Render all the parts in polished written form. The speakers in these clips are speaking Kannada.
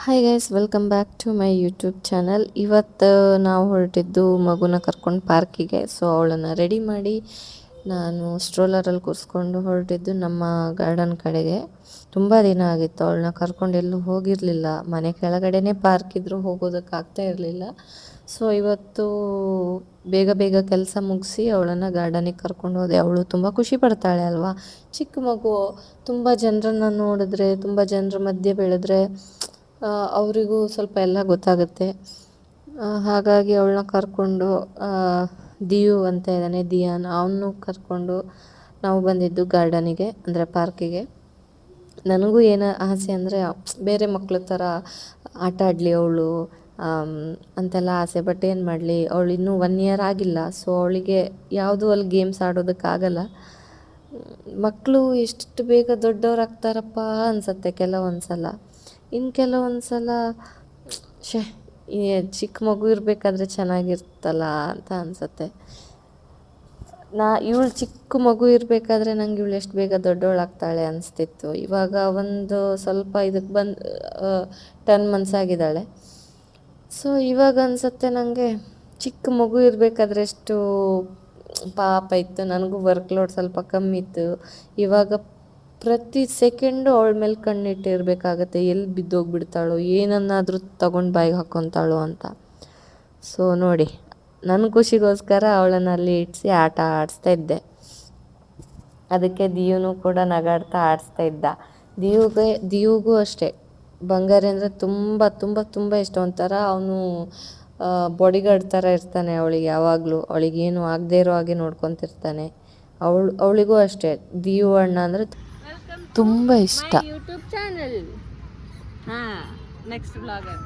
Hi guys, welcome back to my YouTube channel. ಇವತ್ತು ನಾವು ಹೊರಟಿದ್ದು ಮಗುನ ಕರ್ಕೊಂಡು ಪಾರ್ಕಿಗೆ. ಸೊ ಅವಳನ್ನು ರೆಡಿ ಮಾಡಿ ನಾನು ಸ್ಟ್ರೋಲರಲ್ಲಿ ಕೂರಿಸ್ಕೊಂಡು ಹೊರಟಿದ್ದು ನಮ್ಮ ಗಾರ್ಡನ್ ಕಡೆಗೆ. ತುಂಬ ದಿನ ಆಗಿತ್ತು ಅವಳನ್ನ ಕರ್ಕೊಂಡು ಎಲ್ಲೂ ಹೋಗಿರಲಿಲ್ಲ. ಮನೆ ಕೆಳಗಡೆನೇ ಪಾರ್ಕ್ ಇದ್ದರೂ ಹೋಗೋದಕ್ಕಾಗ್ತಾ ಇರಲಿಲ್ಲ. ಸೊ ಇವತ್ತು ಬೇಗ ಬೇಗ ಕೆಲಸ ಮುಗಿಸಿ ಅವಳನ್ನು ಗಾರ್ಡನಿಗೆ ಕರ್ಕೊಂಡು ಹೋದೆ. ಅವಳು ತುಂಬ ಖುಷಿ ಪಡ್ತಾಳೆ ಅಲ್ವಾ, ಚಿಕ್ಕ ಮಗು. ತುಂಬ ಜನರನ್ನು ನೋಡಿದ್ರೆ, ತುಂಬ ಜನರ ಮಧ್ಯೆ ಬೆಳೆದ್ರೆ ಅವರಿಗೂ ಸ್ವಲ್ಪ ಎಲ್ಲ ಗೊತ್ತಾಗುತ್ತೆ. ಹಾಗಾಗಿ ಅವಳನ್ನ ಕರ್ಕೊಂಡು ದಿಯು ಅಂತ ಇದ್ದಾನೆ, ದಿಯಾನ್, ಅವನು ಕರ್ಕೊಂಡು ನಾವು ಬಂದಿದ್ದು ಗಾರ್ಡನಿಗೆ, ಅಂದರೆ ಪಾರ್ಕಿಗೆ. ನನಗೂ ಏನು ಆಸೆ ಅಂದರೆ ಬೇರೆ ಮಕ್ಕಳ ಥರ ಆಟ ಆಡಲಿ ಅವಳು ಅಂತೆಲ್ಲ ಆಸೆ. ಬಟ್ ಏನು ಮಾಡಲಿ, ಅವಳು ಇನ್ನೂ 1 ಇಯರ್ ಆಗಿಲ್ಲ. ಸೊ ಅವಳಿಗೆ ಯಾವುದೂ ಅಲ್ಲಿ ಗೇಮ್ಸ್ ಆಡೋದಕ್ಕಾಗಲ್ಲ. ಮಕ್ಕಳು ಎಷ್ಟು ಬೇಗ ದೊಡ್ಡವರಾಗ್ತಾರಪ್ಪ ಅನಿಸತ್ತೆ ಕೆಲವೊಂದು ಸಲ. ಇನ್ನು ಕೆಲವೊಂದು ಸಲ ಈ ಚಿಕ್ಕ ಮಗು ಇರಬೇಕಾದ್ರೆ ಚೆನ್ನಾಗಿರ್ತಲ್ಲ ಅಂತ ಅನಿಸತ್ತೆ. ಇವಳು ಚಿಕ್ಕ ಮಗು ಇರಬೇಕಾದ್ರೆ ನಂಗೆ ಇವಳು ಎಷ್ಟು ಬೇಗ ದೊಡ್ಡವಳಾಗ್ತಾಳೆ ಅನಿಸ್ತಿತ್ತು. ಇವಾಗ ಒಂದು ಸ್ವಲ್ಪ ಇದಕ್ಕೆ ಬಂದು 10 ಮಂತ್ಸ್ ಆಗಿದ್ದಾಳೆ. ಸೊ ಇವಾಗ ಅನಿಸುತ್ತೆ ನನಗೆ, ಚಿಕ್ಕ ಮಗು ಇರಬೇಕಾದ್ರೆ ಎಷ್ಟು ಪಾಪ ಇತ್ತು. ನನಗೂ ವರ್ಕ್ ಲೋಡ್ ಸ್ವಲ್ಪ ಕಮ್ಮಿ ಇತ್ತು. ಇವಾಗ ಪ್ರತಿ ಸೆಕೆಂಡು ಅವಳ ಮೇಲೆ ಕಣ್ಣಿಟ್ಟಿರಬೇಕಾಗತ್ತೆ. ಎಲ್ಲಿ ಬಿದ್ದೋಗ್ಬಿಡ್ತಾಳೋ, ಏನನ್ನಾದರೂ ತಗೊಂಡು ಬಾಯಿಗೆ ಹಾಕ್ಕೊತಾಳೋ ಅಂತ. ಸೊ ನೋಡಿ, ನನ್ನ ಖುಷಿಗೋಸ್ಕರ ಅವಳನ್ನು ಅಲ್ಲಿ ಇಡಿಸಿ ಆಟ ಆಡಿಸ್ತಾ ಇದ್ದೆ. ಅದಕ್ಕೆ ದಿಯುನೂ ಕೂಡ ನಗಾಡ್ತಾ ಆಡಿಸ್ತಾ ಇದ್ದ. ದಿಯುಗೂ ಅಷ್ಟೇ ಬಂಗಾರಿ ಅಂದರೆ ತುಂಬ ತುಂಬ ತುಂಬ ಇಷ್ಟ. ಒಂಥರ ಅವನು ಬಾಡಿಗಾರ್ಡ್ ಥರ ಇರ್ತಾನೆ ಅವಳಿಗೆ. ಯಾವಾಗಲೂ ಅವಳಿಗೇನು ಆಗದೇ ಇರೋ ಹಾಗೆ ನೋಡ್ಕೊತಿರ್ತಾನೆ. ಅವಳಿಗೂ ಅಷ್ಟೇ ದಿಯು ಅಣ್ಣ ಅಂದರೆ ತುಂಬ ಇಷ್ಟ. YouTube channel next blogger.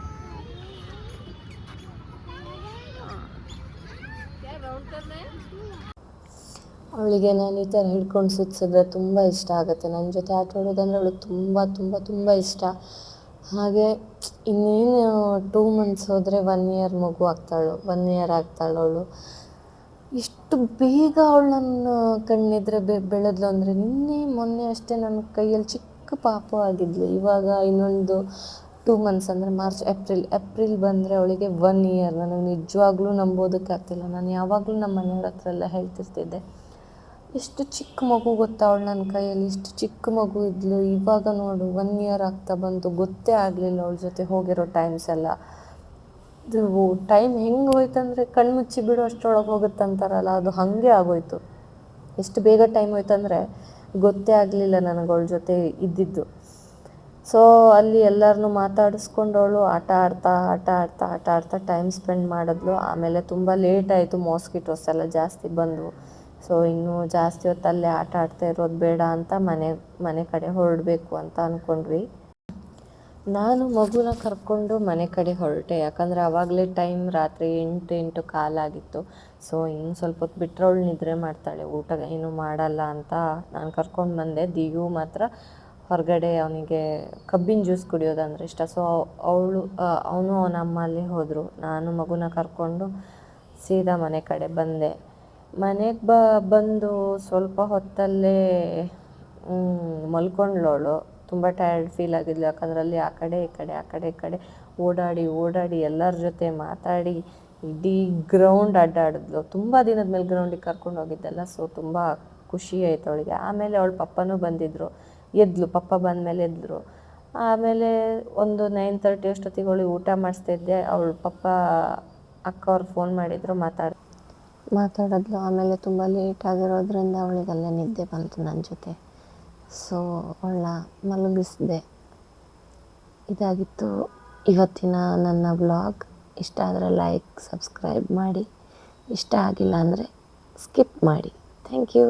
ಅವಳಿಗೆ ನಾನು ಈ ಥರ ಹಿಡ್ಕೊಂಡು ಸುತ್ತಿಸಿದ್ರೆ ತುಂಬ ಇಷ್ಟ ಆಗುತ್ತೆ. ನನ್ನ ಜೊತೆ ಆಟ ಆಡೋದಂದರೆ ಅವಳಿಗೆ ತುಂಬ ತುಂಬ ತುಂಬ ಇಷ್ಟ. ಹಾಗೆ ಇನ್ನೇನು 2 ಮಂತ್ಸ್ ಹೋದರೆ 1 ಇಯರ್ ಮಗು ಆಗ್ತಾಳು, 1 ಇಯರ್ ಆಗ್ತಾಳು ಅವಳು. ಎಷ್ಟು ಬೇಗ ಅವಳು ನನ್ನ ಕಣ್ಣೆದ್ರೆ ಬೆಳೆದ್ಲು ಅಂದರೆ, ಮೊನ್ನೆ ಅಷ್ಟೇ ನನ್ನ ಕೈಯಲ್ಲಿ ಚಿಕ್ಕ ಪಾಪು ಆಗಿದ್ಲು. ಇವಾಗ ಇನ್ನೊಂದು 2 ಮಂತ್ಸ್ ಅಂದರೆ ಮಾರ್ಚ್, ಏಪ್ರಿಲ್ ಬಂದರೆ ಅವಳಿಗೆ 1 ಇಯರ್. ನನಗೆ ನಿಜವಾಗ್ಲೂ ನಂಬೋದಕ್ಕಾಗ್ತಿಲ್ಲ. ನಾನು ಯಾವಾಗಲೂ ನಮ್ಮ ಮನೆಯವ್ರ ಹತ್ರ ಎಲ್ಲ ಹೇಳ್ತಿರ್ತಿದ್ದೆ, ಎಷ್ಟು ಚಿಕ್ಕ ಮಗು ಗೊತ್ತಾ ಅವಳು ನನ್ನ ಕೈಯಲ್ಲಿ, ಇಷ್ಟು ಚಿಕ್ಕ ಮಗು ಇದ್ಲು. ಇವಾಗ ನೋಡು 1 ಇಯರ್ ಆಗ್ತಾ ಬಂತು, ಗೊತ್ತೇ ಆಗಲಿಲ್ಲ ಅವಳ ಜೊತೆ ಹೋಗಿರೋ ಟೈಮ್ಸ್ ಎಲ್ಲ. ಇದು ಟೈಮ್ ಹೆಂಗೆ ಹೋಯ್ತಂದರೆ ಕಣ್ಮುಚ್ಚಿ ಬಿಡು ಅಷ್ಟರೊಳಗೆ ಹೋಗುತ್ತಂತಾರಲ್ಲ, ಅದು ಹಾಗೆ ಆಗೋಯ್ತು. ಎಷ್ಟು ಬೇಗ ಟೈಮ್ ಹೋಯ್ತಂದರೆ ಗೊತ್ತೇ ಆಗಲಿಲ್ಲ ನನಗೆ ಅವಳ ಜೊತೆ ಇದ್ದಿದ್ದು. ಸೊ ಅಲ್ಲಿ ಎಲ್ಲರನ್ನೂ ಮಾತಾಡಿಸ್ಕೊಂಡವಳು ಆಟ ಆಡ್ತಾ ಟೈಮ್ ಸ್ಪೆಂಡ್ ಮಾಡಿದ್ಲು. ಆಮೇಲೆ ತುಂಬ ಲೇಟ್ ಆಯಿತು, ಮಾಸ್ಕಿಟೋಸ್ ಎಲ್ಲ ಜಾಸ್ತಿ ಬಂದವು. ಸೊ ಇನ್ನೂ ಜಾಸ್ತಿ ಹೊತ್ತು ಅಲ್ಲೇ ಆಟ ಆಡ್ತಾ ಇರೋದು ಬೇಡ ಅಂತ ಮನೆ ಕಡೆ ಹೊರಡಬೇಕು ಅಂತ ಅಂದ್ಕೊಂಡ್ವಿ. ನಾನು ಮಗುನ ಕರ್ಕೊಂಡು ಮನೆ ಕಡೆ ಹೊರಟೆ. ಯಾಕಂದರೆ ಆವಾಗಲೇ ಟೈಮ್ ರಾತ್ರಿ 8 ಕಾಲಾಗಿತ್ತು. ಸೊ ಇನ್ನು ಸ್ವಲ್ಪ ಹೊತ್ತು ಬಿಟ್ಟರೆ ಅವಳು ನಿದ್ರೆ ಮಾಡ್ತಾಳೆ, ಊಟ ಏನೂ ಮಾಡಲ್ಲ ಅಂತ ನಾನು ಕರ್ಕೊಂಡು ಬಂದೆ. ದಿಯು ಮಾತ್ರ ಹೊರಗಡೆ, ಅವನಿಗೆ ಕಬ್ಬಿನ ಜ್ಯೂಸ್ ಕುಡಿಯೋದಂದರೆ ಇಷ್ಟ. ಸೊ ಅವನು ಅವನ ಅಮ್ಮ ಅಲ್ಲಿ ಹೋದರು. ನಾನು ಮಗುನ ಕರ್ಕೊಂಡು ಸೀದಾ ಮನೆ ಕಡೆ ಬಂದೆ. ಮನೆಗೆ ಬಂದು ಸ್ವಲ್ಪ ಹೊತ್ತಲ್ಲೇ ಮಲ್ಕೊಂಡ್ಳವಳು. ತುಂಬ ಟಯರ್ಡ್ ಫೀಲ್ ಆಗಿದ್ಲು. ಯಾಕಂದ್ರೆ ಅಲ್ಲಿ ಆ ಕಡೆ ಈ ಕಡೆ ಓಡಾಡಿ ಎಲ್ಲರ ಜೊತೆ ಮಾತಾಡಿ ಇಡೀ ಗ್ರೌಂಡ್ ಅಡ್ಡಾಡಿದ್ಲು. ತುಂಬ ದಿನದ ಮೇಲೆ ಗ್ರೌಂಡಿಗೆ ಕರ್ಕೊಂಡು ಹೋಗಿದ್ದಲ್ಲ. ಸೊ ತುಂಬ ಖುಷಿ ಆಯಿತು ಅವಳಿಗೆ. ಆಮೇಲೆ ಅವಳ ಪಪ್ಪನೂ ಬಂದಿದ್ದರು. ಪಪ್ಪ ಬಂದಮೇಲೆ ಎದ್ದರು. ಆಮೇಲೆ ಒಂದು 9:30 ಅಷ್ಟೊತ್ತಿಗೆ ಅವಳಿಗೆ ಊಟ ಮಾಡಿಸ್ತಿದ್ದೆ. ಅವಳ ಪಪ್ಪ ಅಕ್ಕ ಅವ್ರು ಫೋನ್ ಮಾಡಿದರು, ಮಾತಾಡಿದ್ಲು. ಆಮೇಲೆ ತುಂಬ ಲೇಟ್ ಆಗಿರೋದ್ರಿಂದ ಅವಳಿಗೆಲ್ಲ ನಿದ್ದೆ ಬಂತು ನನ್ನ ಜೊತೆ. ಸೊ ಅವಳನ್ನ ಮಲಗಿಸಿದೆ. ಇದಾಗಿತ್ತು ಇವತ್ತಿನ ನನ್ನ ವ್ಲಾಗ್. ಇಷ್ಟ ಆದರೆ ಲೈಕ್, ಸಬ್ಸ್ಕ್ರೈಬ್ ಮಾಡಿ. ಇಷ್ಟ ಆಗಿಲ್ಲ ಅಂದರೆ ಸ್ಕಿಪ್ ಮಾಡಿ. Thank you.